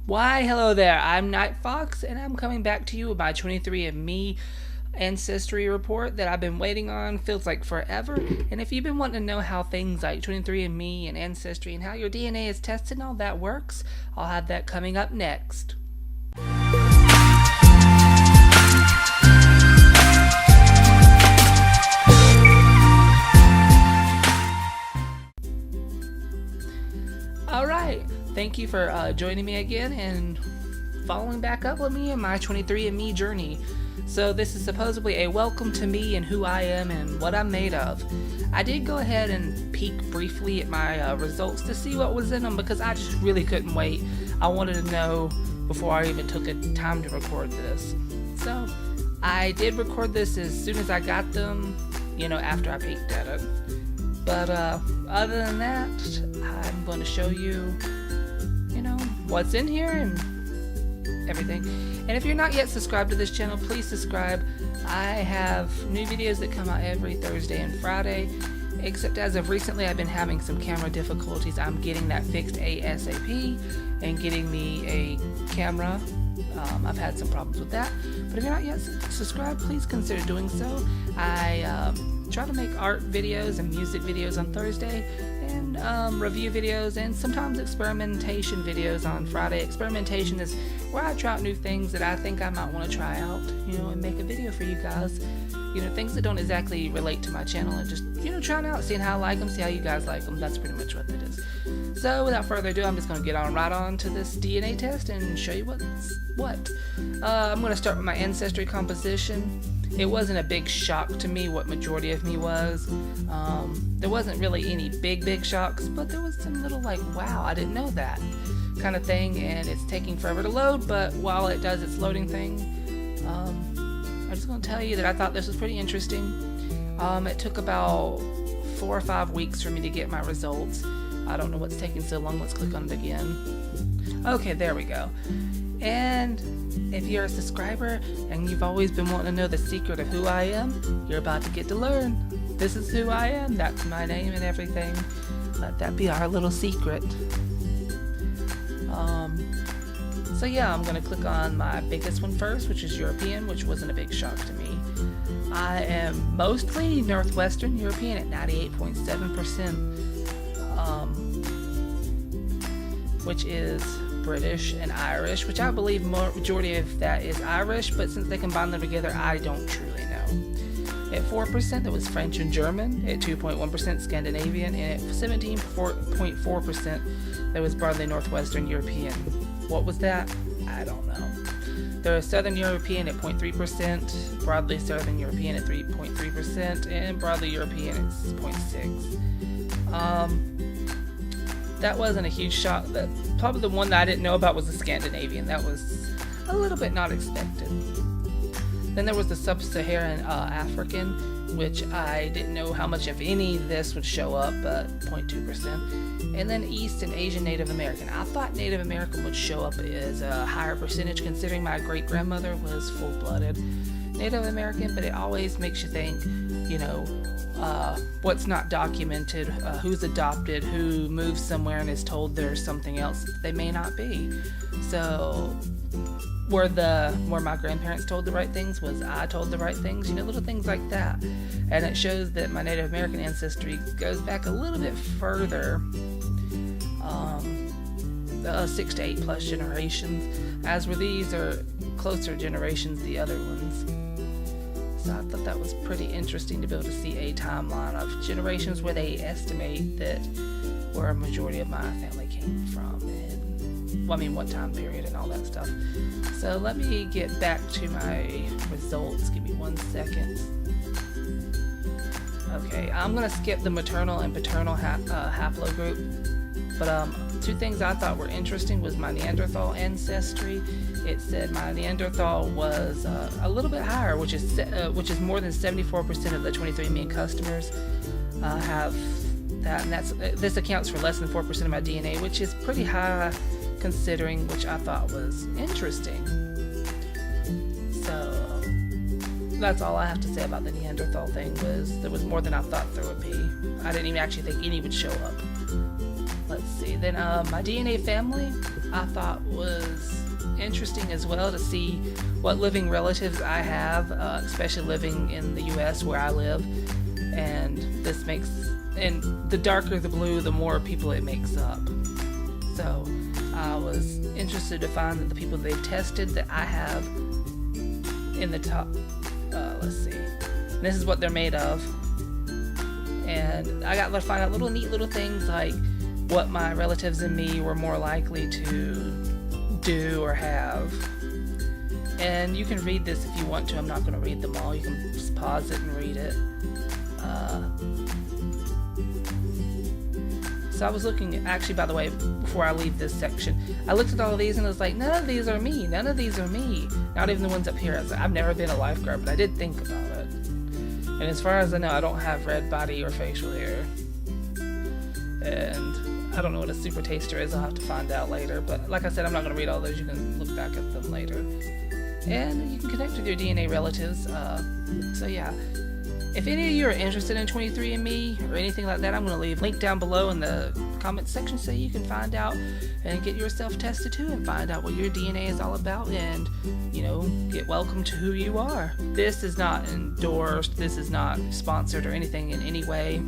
Why, hello there, I'm Night Fox, and I'm coming back to you with my 23andMe ancestry report that I've been waiting on, feels like forever. And if you've been wanting to know how things like 23andMe and Ancestry and how your DNA is tested and all that works, I'll have that coming up next. Alright, thank you for joining me again and following back up with me in my 23andMe journey. So this is supposedly a welcome to me and who I am and what I'm made of. I did go ahead and peek briefly at my results to see what was in them because I just really couldn't wait. I wanted to know before I even took a time to record this. So I did record this as soon as I got them, after I peeked at it. But other than that, I'm going to show you, what's in here and everything. And if you're not yet subscribed to this channel, please subscribe. I have new videos that come out every Thursday and Friday, except as of recently I've been having some camera difficulties. I'm getting that fixed ASAP and getting me a camera. I've had some problems with that, but if you're not yet subscribed, please consider doing so. I try to make art videos and music videos on Thursday, and review videos, and sometimes experimentation videos on Friday. Experimentation is where I try out new things that I think I might want to try out, and make a video for you guys. Things that don't exactly relate to my channel, and just, trying out, seeing how I like them, see how you guys like them. That's pretty much what that is. So without further ado, I'm just going to get right on to this DNA test and show you what's what. I'm going to start with my ancestry composition. It wasn't a big shock to me what majority of me was. There wasn't really any big shocks, but there was some little wow, I didn't know that kind of thing, and it's taking forever to load, but while it does its loading thing, I'm just going to tell you that I thought this was pretty interesting. It took about 4 or 5 weeks for me to get my results. I don't know what's taking so long. Let's click on it again. Okay, there we go. And if you're a subscriber and you've always been wanting to know the secret of who I am, you're about to get to learn. This is who I am. That's my name and everything. Let that be our little secret. So yeah, I'm going to click on my biggest one first, which is European, which wasn't a big shock to me. I am mostly Northwestern European at 98.7%, which is British and Irish, which I believe majority of that is Irish, but since they combine them together, I don't truly know. At 4%, that was French and German. At 2.1%, Scandinavian, and at 17.4%, that was broadly Northwestern European. What was that? I don't know. There was Southern European at 0.3%, broadly Southern European at 3.3%, and broadly European at 0.6%. That wasn't a huge shock. Probably the one that I didn't know about was the Scandinavian. That was a little bit not expected. Then there was the Sub-Saharan African, which I didn't know how much, if any, this would show up, but 0.2%. And then East and Asian Native American. I thought Native American would show up as a higher percentage, considering my great-grandmother was full-blooded Native American, but it always makes you think, what's not documented, who's adopted, who moves somewhere and is told there's something else they may not be. So where my grandparents told the right things, was I told the right things, little things like that. And it shows that my Native American ancestry goes back a little bit further, 6 to 8 plus generations, as where these are closer generations, the other ones. So I thought that was pretty interesting to be able to see a timeline of generations where they estimate that where a majority of my family came from, and what time period and all that stuff. So let me get back to my results. Give me 1 second. Okay, I'm gonna skip the maternal and paternal haplogroup, but 2 things I thought were interesting was my Neanderthal ancestry. It said my Neanderthal was a little bit higher, which is more than 74% of the 23andMe customers have that, and this accounts for less than 4% of my DNA, which is pretty high considering, which I thought was interesting. So that's all I have to say about the Neanderthal thing. Was there was more than I thought there would be. I didn't even actually think any would show up. Let's see. Then my DNA family, I thought was interesting as well to see what living relatives I have, especially living in the US where I live. And this makes, and the darker the blue, the more people it makes up. So I was interested to find that the people they've tested that I have in the top, let's see, and this is what they're made of. And I got to find out neat little things like what my relatives and me were more likely to do or have. And you can read this if you want to. I'm not going to read them all. You can just pause it and read it. So I was looking, actually, by the way, before I leave this section, I looked at all of these and I was like, none of these are me. None of these are me. Not even the ones up here. I've never been a lifeguard, but I did think about it. And as far as I know, I don't have red body or facial hair. And I don't know what a super taster is. I'll have to find out later. But like I said, I'm not going to read all those. You can look back at them later. And you can connect with your DNA relatives. So yeah. If any of you are interested in 23andMe or anything like that, I'm going to leave a link down below in the comments section so you can find out and get yourself tested too and find out what your DNA is all about and, you know, get welcome to who you are. This is not endorsed, this is not sponsored or anything in any way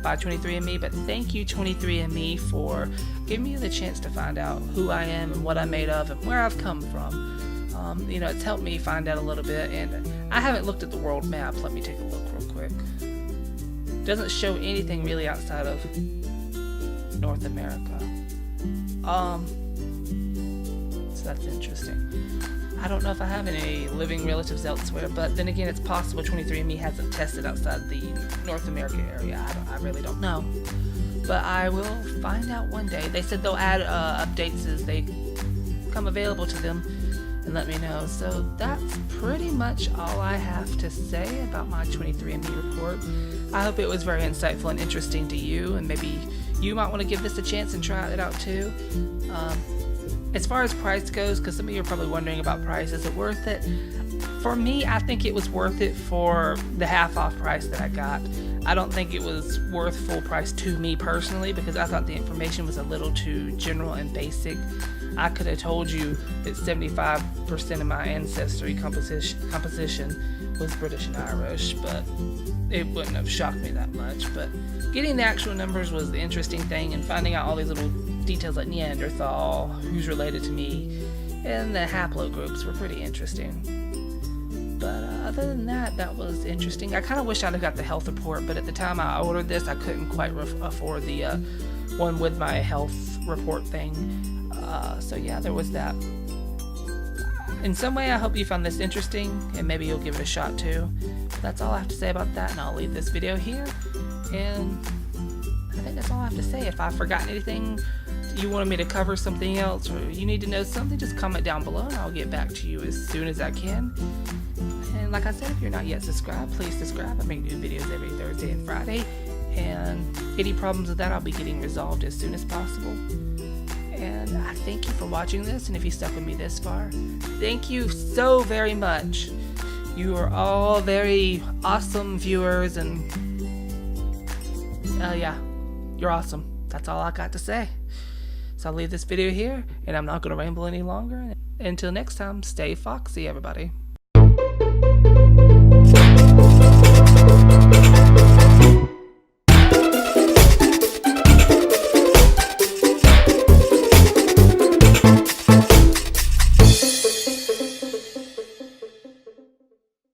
by 23andMe, but thank you 23andMe for giving me the chance to find out who I am and what I'm made of and where I've come from. You know, it's helped me find out a little bit, and I haven't looked at the world map. Let me take a look real quick. It doesn't show anything really outside of North America. So that's interesting. I don't know if I have any living relatives elsewhere, but then again, it's possible 23andMe hasn't tested outside the North America area. I really don't know. But I will find out one day. They said they'll add updates as they become available to them and let me know. So that's pretty much all I have to say about my 23andMe report. I hope it was very insightful and interesting to you, and maybe you might want to give this a chance and try it out too. As far as price goes, because some of you are probably wondering about price, is it worth it? For me, I think it was worth it for the half off price that I got. I don't think it was worth full price to me personally, because I thought the information was a little too general and basic. I could have told you that 75% of my ancestry composition was British and Irish, but it wouldn't have shocked me that much. But getting the actual numbers was the interesting thing, and finding out all these little details like Neanderthal, who's related to me, and the haplogroups were pretty interesting. But other than that, that was interesting. I kind of wish I'd have got the health report, but at the time I ordered this, I couldn't quite afford the one with my health report thing. So yeah, there was that. In some way, I hope you found this interesting, and maybe you'll give it a shot too. That's all I have to say about that, and I'll leave this video here. And I think that's all I have to say. If I've forgotten anything, you wanted me to cover something else, or you need to know something, just comment down below and I'll get back to you as soon as I can. And like I said, if you're not yet subscribed, please subscribe. I make new videos every Thursday and Friday, and any problems with that I'll be getting resolved as soon as possible. And I thank you for watching this, and if you stuck with me this far, thank you so very much. You are all very awesome viewers, and yeah, you're awesome. That's all I got to say. So I'll leave this video here, and I'm not going to ramble any longer. Until next time, stay foxy, everybody.